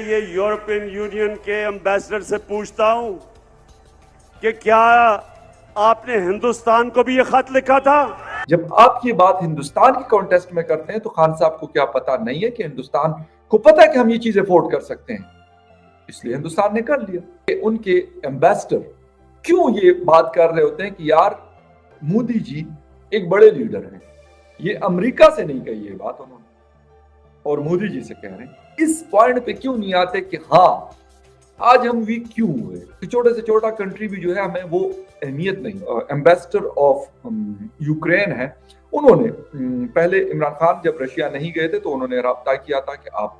یہ European union کے ambassador سے پوچھتا ہوں کہ کیا آپ نے ہندوستان کو بھی یہ خط لکھا تھا؟ جب آپ یہ بات ہندوستان کے کانٹیکسٹ میں کرتے ہیں تو خان صاحب کو کیا پتا نہیں ہے کہ ہندوستان کو پتا ہے کہ ہم یہ چیز افورڈ کر سکتے ہیں، اس لیے ہندوستان نے کر لیا۔ ان کے ایمبیسڈر کیوں یہ بات کر رہے ہوتے ہیں کہ یار مودی جی ایک بڑے لیڈر ہیں، یہ امریکہ سے نہیں کہی یہ بات انہوں نے اور مودی جی سے کہہ رہے ہیں، اس پوائنٹ پہ کیوں نہیں آتے کہ ہاں آج ہم ویک کیوں ہوئے؟ چھوٹے سے چھوٹا کنٹری بھی جو ہے ہمیں وہ اہمیت نہیں۔ ایمبیسڈر آف یوکرین ہے، انہوں نے پہلے عمران خان جب رشیا نہیں گئے تھے تو انہوں نے رابطہ کیا تھا کہ آپ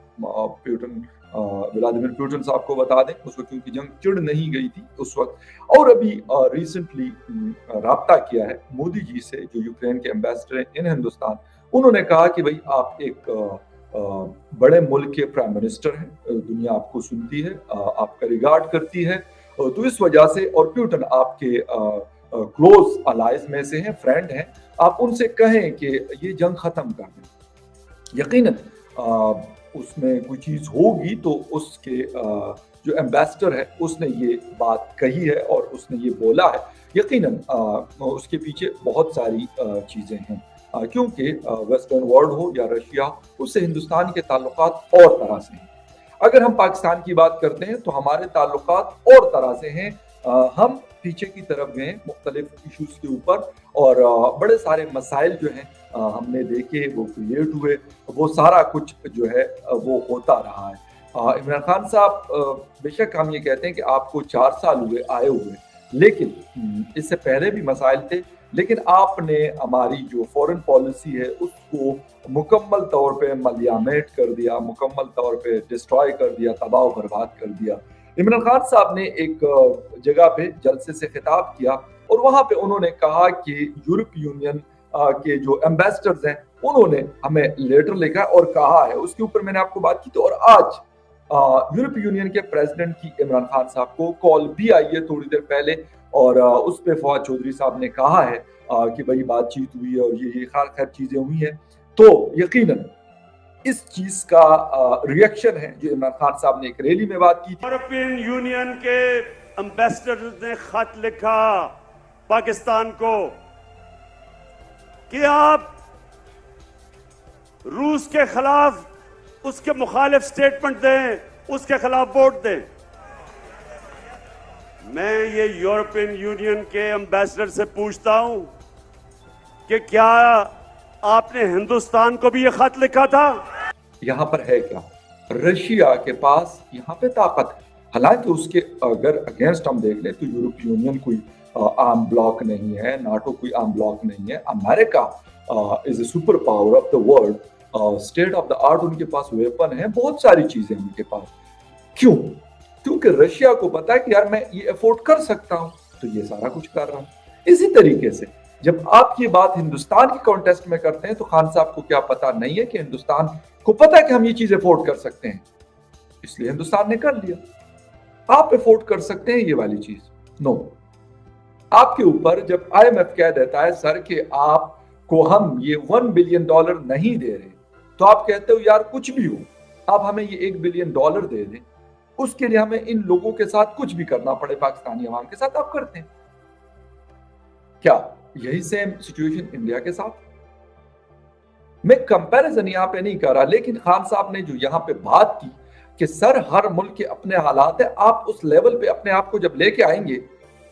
ولادیمیر پیوٹن صاحب کو بتا دیں، اس وقت کیونکہ جنگ چڑ نہیں گئی تھی اس وقت، اور ابھی ریسنٹلی رابطہ کیا ہے مودی جی سے جو یوکرین کے ایمبیسڈر ہیں ان ہندوستان۔ انہوں نے کہا کہ بھائی آپ ایک بڑے ملک کے پرائم منسٹر ہیں، دنیا آپ کو سنتی ہے، آپ کا ریگارڈ کرتی ہے، تو اس وجہ سے، اور پیوٹن آپ کے کلوز الائز میں سے ہیں، فرینڈ ہیں، آپ ان سے کہیں کہ یہ جنگ ختم کر دیں۔ یقیناً اس میں کوئی چیز ہوگی تو اس کے جو ایمبیسڈر ہے اس نے یہ بات کہی ہے اور اس نے یہ بولا ہے، یقیناً اس کے پیچھے بہت ساری چیزیں ہیں، کیونکہ ویسٹرن ورلڈ ہو یا رشیا، اس سے ہندوستان کے تعلقات اور طرح سے ہیں۔ اگر ہم پاکستان کی بات کرتے ہیں تو ہمارے تعلقات اور طرح سے ہیں، ہم پیچھے کی طرف گئے مختلف ایشوز کے اوپر، اور بڑے سارے مسائل جو ہیں ہم نے دیکھے، وہ کریٹ ہوئے، وہ سارا کچھ جو ہے وہ ہوتا رہا ہے۔ عمران خان صاحب، بے شک ہم یہ کہتے ہیں کہ آپ کو 4 سال ہوئے آئے ہوئے، لیکن اس سے پہلے بھی مسائل تھے، لیکن آپ نے ہماری جو فورن پالیسی ہے اس کو مکمل طور پہ ملیامیٹ کر دیا، مکمل طور پہ ڈسٹرائے کر دیا، تباہ و برباد کر دیا۔ عمران خان صاحب نے ایک جگہ پہ جلسے سے خطاب کیا اور وہاں پہ انہوں نے کہا کہ یورپ یونین کے جو ایمبیسڈرز ہیں انہوں نے ہمیں لیٹر لکھا اور کہا ہے، اس کے اوپر میں نے آپ کو بات کی تھی، اور آج یورپ یونین کے پریزیڈنٹ کی عمران خان صاحب کو کال بھی آئی ہے تھوڑی دیر پہلے، اور اس پہ فواد چودھری صاحب نے کہا ہے کہ بھائی بات چیت ہوئی ہے اور یہ خیر چیزیں ہوئی ہیں، تو یقیناً اس چیز کا ریئیکشن ہے جو عمران خان صاحب نے ایک ریلی میں بات کی تھی۔ یورپین یونین کے امبیسڈر نے خط لکھا پاکستان کو کہ آپ روس کے خلاف اس کے مخالف سٹیٹمنٹ دیں، اس کے خلاف ووٹ دیں۔ میں یہ یورپین یونین کے امبیسڈر سے پوچھتا ہوں کہ کیا آپ نے ہندوستان کو بھی یہ خط لکھا تھا؟ یہاں پر ہے کیا؟ رشیا کے پاس یہاں پہ طاقت ہے، حالانکہ اس کے اگر اگینسٹ ہم دیکھ لیں تو یورپ یونین کوئی عام بلاک نہیں ہے، ناٹو کوئی عام بلاک نہیں ہے، America is a superpower of the world, state of the art, ان کے پاس ویپن ہے، بہت ساری چیزیں ان کے پاس۔ کیوں؟ کیونکہ رشیا کو پتا ہے کہ یار میں یہ افورڈ کر سکتا ہوں تو یہ سارا کچھ کر رہا ہوں۔ اسی طریقے سے جب آپ یہ بات ہندوستان کے کانٹیکسٹ میں کرتے ہیں تو خان صاحب کو کیا پتا نہیں ہے کہ ہندوستان کو پتا ہے کہ ہم یہ چیز افورڈ کر سکتے ہیں، اس لیے ہندوستان نے کر لیا۔ آپ افورڈ کر سکتے ہیں یہ والی چیز؟ نو۔ آپ کے اوپر جب آئی ایم ایف کہہ دیتا ہے سر کہ آپ کو ہم یہ $1 بلین نہیں دے رہے، تو آپ کہتے ہو یار کچھ بھی ہو آپ ہمیں یہ $1 بلین دے دیں، اس کے لیے ہمیں ان لوگوں کے ساتھ کچھ بھی کرنا پڑے، پاکستانی عوام کے ساتھ، آپ کرتے ہیں کیا؟ یہی سیم سچویشن انڈیا کے ساتھ۔ میں کمپیریزن یہاں پہ نہیں کر رہا، لیکن خان صاحب نے جو یہاں پہ بات کی کہ سر ہر ملک کے اپنے حالات ہیں، آپ اس لیول پہ اپنے آپ کو جب لے کے آئیں گے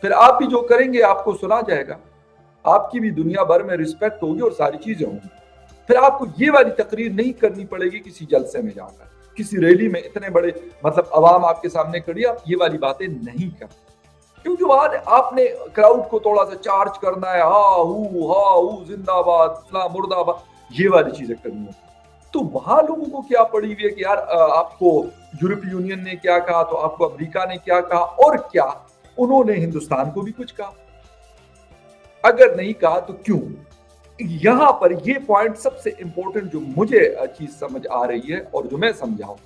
پھر آپ بھی جو کریں گے آپ کو سنا جائے گا، آپ کی بھی دنیا بھر میں رسپیکٹ ہوگی اور ساری چیزیں ہوں گی۔ پھر آپ کو یہ والی تقریر نہیں کرنی پڑے گی کسی جلسے میں جا کر، کسی ریلی میں، اتنے بڑے مطلب عوام آپ کے سامنے کھڑی، آپ یہ والی باتیں نہیں کرتے، کیونکہ وہاں آپ نے کراؤڈ کو تھوڑا سا چارج کرنا ہے، ہا ہو زندہ باد فلاں مرد آباد، یہ والی چیزیں کرنی ہے۔ تو وہاں لوگوں کو کیا پڑی ہوئی ہے کہ یار آپ کو یورپ یونین نے کیا کہا تو آپ کو امریکہ نے کیا کہا، اور کیا انہوں نے ہندوستان کو بھی کچھ کہا؟ اگر نہیں کہا تو کیوں؟ یہاں پر یہ پوائنٹ سب سے امپورٹنٹ جو مجھے چیز سمجھ آ رہی ہے اور جو میں سمجھاؤں،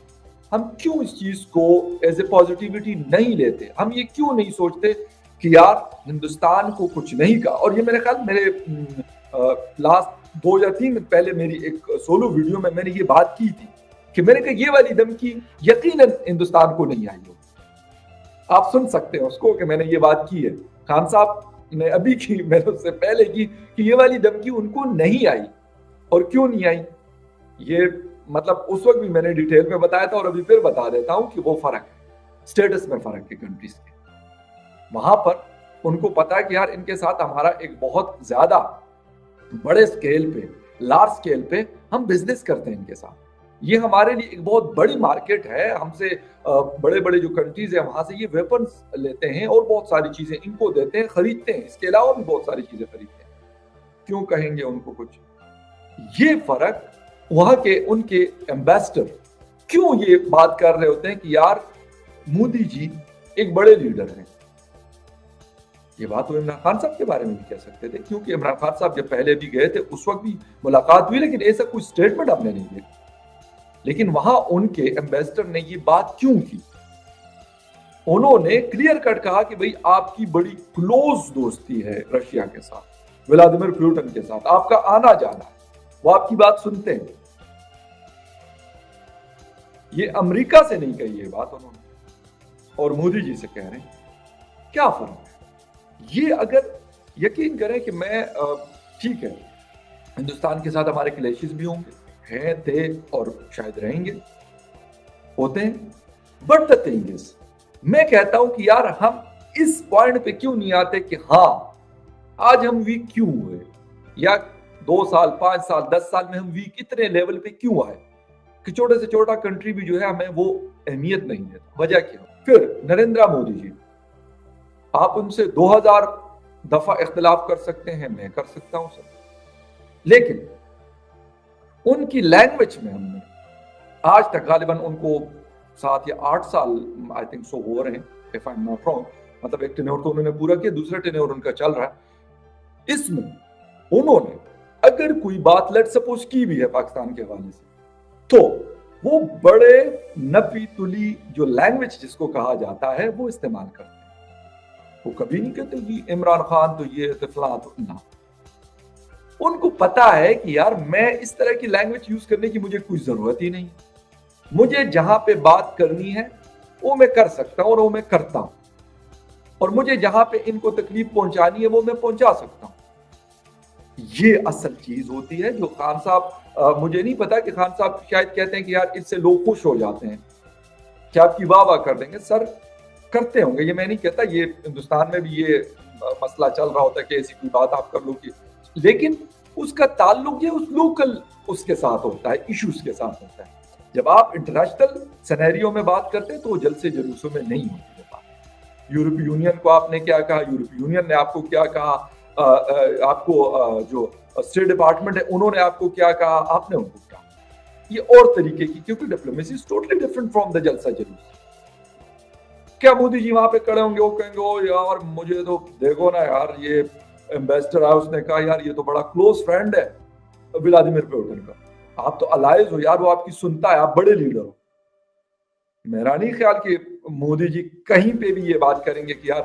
ہم کیوں اس چیز کو ایز اے پازیٹیوٹی نہیں لیتے؟ ہم یہ کیوں نہیں سوچتے کہ یار ہندوستان کو کچھ نہیں کہا؟ اور یہ میرے خیال میرے لاسٹ 2 یا 3 دن پہلے میری ایک سولو ویڈیو میں نے یہ بات کی تھی کہ میں نے کہا یہ والی دھمکی یقیناً ہندوستان کو نہیں آئی ہوگی. آپ سن سکتے ہیں اس کو کہ میں نے یہ بات کی ہے. خان صاحب نے ابھی کی, میں نے اس سے پہلے کی, کہ یہ والی دھمکی ان کو نہیں آئی. اور کیوں نہیں آئی یہ مطلب اس وقت بھی میں نے ڈیٹیل میں بتایا تھا اور ابھی پھر بتا دیتا ہوں کہ وہ فرق ہے, سٹیٹس میں فرق ہے کنٹریز کے. وہاں پر ان کو پتا ہے کہ یار ان کے ساتھ ہمارا ایک بہت زیادہ بڑے سکیل پہ, لارج سکیل پہ ہم بزنس کرتے ہیں ان کے ساتھ. یہ ہمارے لیے ایک بہت بڑی مارکیٹ ہے. ہم سے بڑے بڑے جو کنٹریز ہیں وہاں سے یہ ویپنز لیتے ہیں اور بہت ساری چیزیں ان کو دیتے ہیں, خریدتے ہیں. اس کے علاوہ بھی بہت ساری چیزیں خریدتے ہیں. کیوں کہیں گے ان کو کچھ؟ یہ فرق وہاں کے ان کے ایمبیسڈر کیوں یہ بات کر رہے ہوتے ہیں کہ یار مودی جی ایک بڑے لیڈر ہیں. یہ بات وہ عمران خان صاحب کے بارے میں بھی کہہ سکتے تھے, کیونکہ عمران خان صاحب جب پہلے بھی گئے تھے اس وقت بھی ملاقات ہوئی, لیکن ایسا کوئی سٹیٹمنٹ ہم نے نہیں دیا. لیکن وہاں ان کے ایمبیسڈر نے یہ بات کیوں کی؟ انہوں نے کلیئر کٹ کہا کہ بھئی آپ کی بڑی کلوز دوستی ہے رشیا کے ساتھ, ولادیمیر پوٹن کے ساتھ, آپ کا آنا جانا ہے, وہ آپ کی بات سنتے ہیں. یہ امریکہ سے نہیں کہی یہ بات انہوں نے, اور مودی جی سے کہہ رہے ہیں. کیا فرق ہے یہ؟ اگر یقین کریں کہ میں ٹھیک ہے ہندوستان کے ساتھ ہمارے کلیشز بھی ہوں گے, ہیں, تھے اور شاید رہیں گے, ہوتے ہیں, بٹ the thing is میں کہتا ہوں کہ یار ہم اس پوائنٹ پہ کیوں نہیں آتے کہ ہاں آج ہم ویک کیوں ہوئے, یا 2 سال 5 سال 10 سال میں ہم ویک اتنے لیول پہ کیوں آئے کہ چھوٹے سے چھوٹا کنٹری بھی جو ہے ہمیں وہ اہمیت نہیں دیتا. وجہ کیا؟ پھر نریندر مودی جی, آپ ان سے 2000 دفعہ اختلاف کر سکتے ہیں, میں کر سکتا ہوں سر, لیکن ان کی لینگویج میں ہم نے آج تک غالباً ان کو 7 یا 8 سال آئی تھنک سو ہو رہے ہیں, if I'm not wrong, مطلب ایک ٹینیور تو انہوں نے پورا کیا, دوسرا ٹینیور ان کا چل رہا ہے. اس میں انہوں نے اگر کوئی بات لیٹ سپوز کی بھی ہے پاکستان کے حوالے سے, تو وہ بڑے نپی تلی جو لینگویج جس کو کہا جاتا ہے وہ استعمال کرتے ہیں. وہ کبھی نہیں کہتے یہ عمران خان تو یہ فلاں تو نہ. ان کو پتا ہے کہ یار میں اس طرح کی لینگویج یوز کرنے کی مجھے کوئی ضرورت ہی نہیں. مجھے جہاں پہ بات کرنی ہے وہ میں کر سکتا ہوں اور وہ میں کرتا ہوں, اور مجھے جہاں پہ ان کو تکلیف پہنچانی ہے وہ میں پہنچا سکتا ہوں. یہ اصل چیز ہوتی ہے جو خان صاحب, مجھے نہیں پتا کہ خان صاحب شاید کہتے ہیں کہ یار اس سے لوگ خوش ہو جاتے ہیں کہ آپ کی واہ واہ کر دیں گے. سر کرتے ہوں گے, یہ میں نہیں کہتا, یہ ہندوستان میں بھی یہ مسئلہ چل رہا ہوتا ہے کہ ایسی کوئی بات آپ کر لو کہ, لیکن اس کا تعلق یہ اس لوکل اس کے ساتھ ہوتا ہے, ایشوز کے ساتھ ہوتا ہے. جب آپ انٹرنیشنل سینیریو میں بات کرتے ہیں تو وہ جلسے جلوسوں میں نہیں ہوتی ہے بات. یورپی یونین کو آپ نے کیا کہا, یورپی یونین نے آپ کو کیا کہا, آپ کو جو اسٹیٹ ڈپارٹمنٹ ہے انہوں نے آپ کو کیا کہا, آپ نے ان کو کیا. یہ اور طریقے کی, کیونکہ diplomacy is totally different from the جلسہ جلوس. کیا مودی جی وہاں پہ کھڑے ہوں گے, وہ کہیں گے او یار مجھے تو دیکھو نا یار, یہ ایمبیسڈر ہے اس نے کہا یار یہ تو بڑا کلوز فرینڈ ہے ولادیمیر پوٹن کا, آپ تو الائز ہو یار, وہ آپ کی سنتا ہے, آپ بڑے لیڈر ہو. میرا نہیں خیال کہ مودی جی کہیں پہ بھی یہ بات کریں گے کہ یار